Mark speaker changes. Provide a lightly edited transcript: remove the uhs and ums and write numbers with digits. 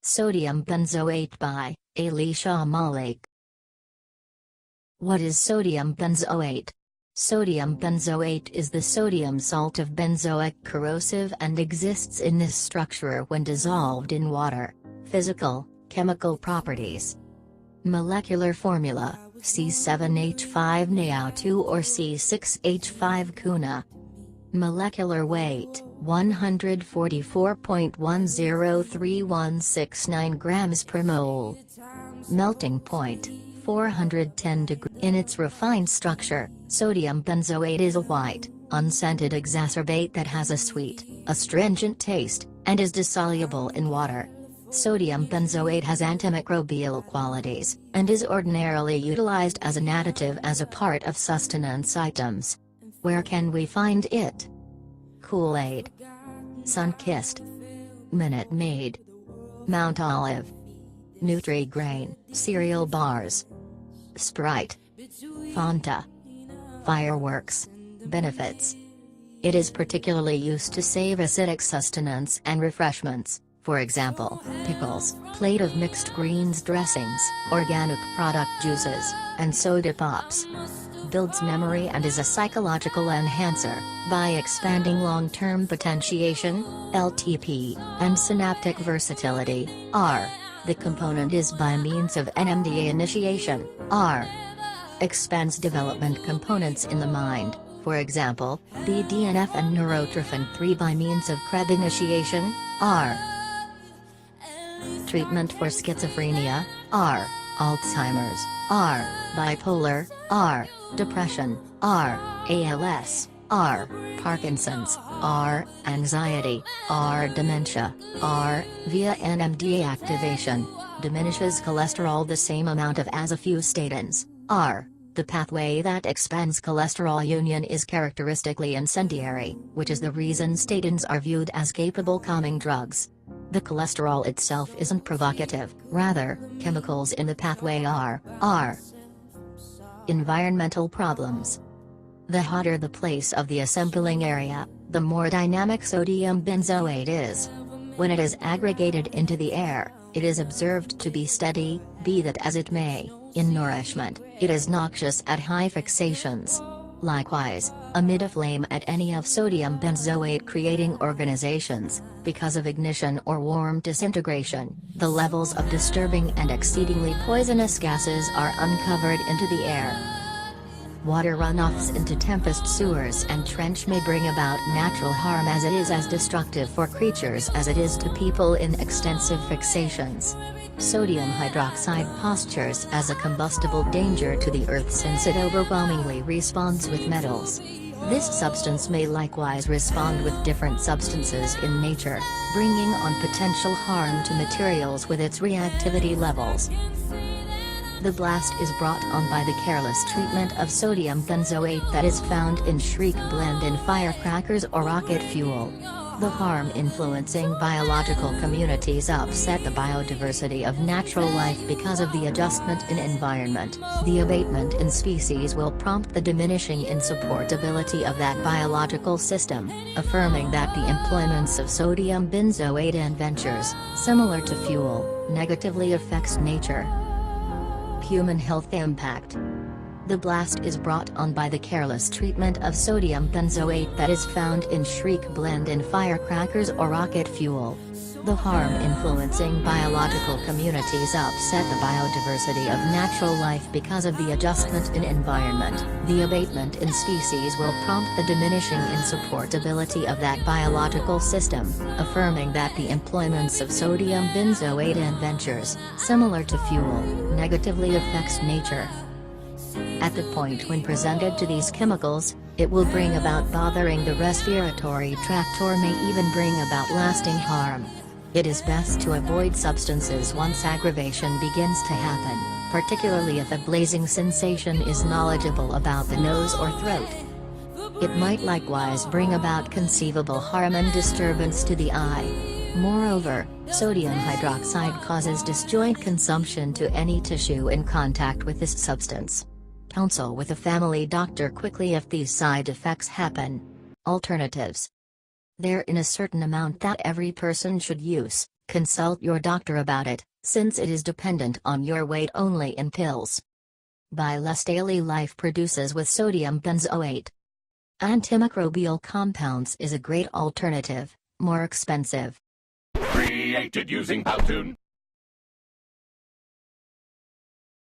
Speaker 1: Sodium benzoate by Alicia Malik. What is sodium benzoate? Sodium benzoate is the sodium salt of benzoic corrosive and exists in this structure when dissolved in water. Physical, chemical properties. Molecular formula, C7H5NaO2 or C6H5Cuna. Molecular weight, 144.103169 grams per mole. Melting point, 410 degrees. In its refined structure, sodium benzoate is a white, unscented exacerbate that has a sweet, astringent taste, and is dissoluble in water. Sodium benzoate has antimicrobial qualities, and is ordinarily utilized as an additive as a part of sustenance items. Where can we find it? Kool-Aid, Sunkist, Minute Maid, Mount Olive, Nutri-Grain, cereal bars, Sprite, Fanta. Fireworks. Benefits. It is particularly used to save acidic sustenance and refreshments, for example, pickles, plate of mixed greens dressings, organic product juices, and soda pops. Builds memory and is a psychological enhancer, by expanding long-term potentiation, LTP, and synaptic versatility, R. The component is by means of NMDA initiation, R. Expands development components in the mind, for example, BDNF and neurotrophin 3 by means of CREB initiation, R. Treatment for schizophrenia, R. Alzheimer's, R. Bipolar, R. Depression, R. ALS, R. Parkinson's, R. Anxiety, R. Dementia, R. Via NMDA activation, diminishes cholesterol the same amount of as a few statins, R. The pathway that expands cholesterol union is characteristically incendiary, which is the reason statins are viewed as capable calming drugs. The cholesterol itself isn't provocative, rather, chemicals in the pathway are. Environmental problems. The hotter the place of the assembling area, the more dynamic sodium benzoate is. When it is aggregated into the air, it is observed to be steady, be that as it may. In nourishment, it is noxious at high fixations. Likewise, amid a flame at any of sodium benzoate creating organizations, because of ignition or warm disintegration, the levels of disturbing and exceedingly poisonous gases are uncovered into the air. Water runoffs into tempest sewers and trench may bring about natural harm as it is as destructive for creatures as it is to people in extensive fixations. Sodium hydroxide postures as a combustible danger to the earth since it overwhelmingly responds with metals. This substance may likewise respond with different substances in nature, bringing on potential harm to materials with its reactivity levels. The blast is brought on by the careless treatment of sodium benzoate that is found in shriek blend in firecrackers or rocket fuel. The harm influencing biological communities upset the biodiversity of natural life because of the adjustment in environment. The abatement in species will prompt the diminishing in supportability of that biological system, affirming that the employments of sodium benzoate and ventures, similar to fuel, negatively affects nature. Human health impact. The blast is brought on by the careless treatment of sodium benzoate that is found in shriek blend in firecrackers or rocket fuel. The harm influencing biological communities upset the biodiversity of natural life because of the adjustment in environment. The abatement in species will prompt the diminishing in supportability of that biological system, affirming that the employments of sodium benzoate and ventures, similar to fuel, negatively affects nature. At the point when presented to these chemicals, it will bring about bothering the respiratory tract or may even bring about lasting harm. It is best to avoid substances once aggravation begins to happen, particularly if a blazing sensation is knowledgeable about the nose or throat. It might likewise bring about conceivable harm and disturbance to the eye. Moreover, sodium hydroxide causes disjoint consumption to any tissue in contact with this substance. Counsel with a family doctor quickly if these side effects happen. Alternatives. There in a certain amount that every person should use, Consult your doctor about it, since it is dependent on your weight only in pills. Buy less daily life produces with sodium benzoate. Antimicrobial compounds is a great alternative, more expensive.
Speaker 2: Created using Powtoon.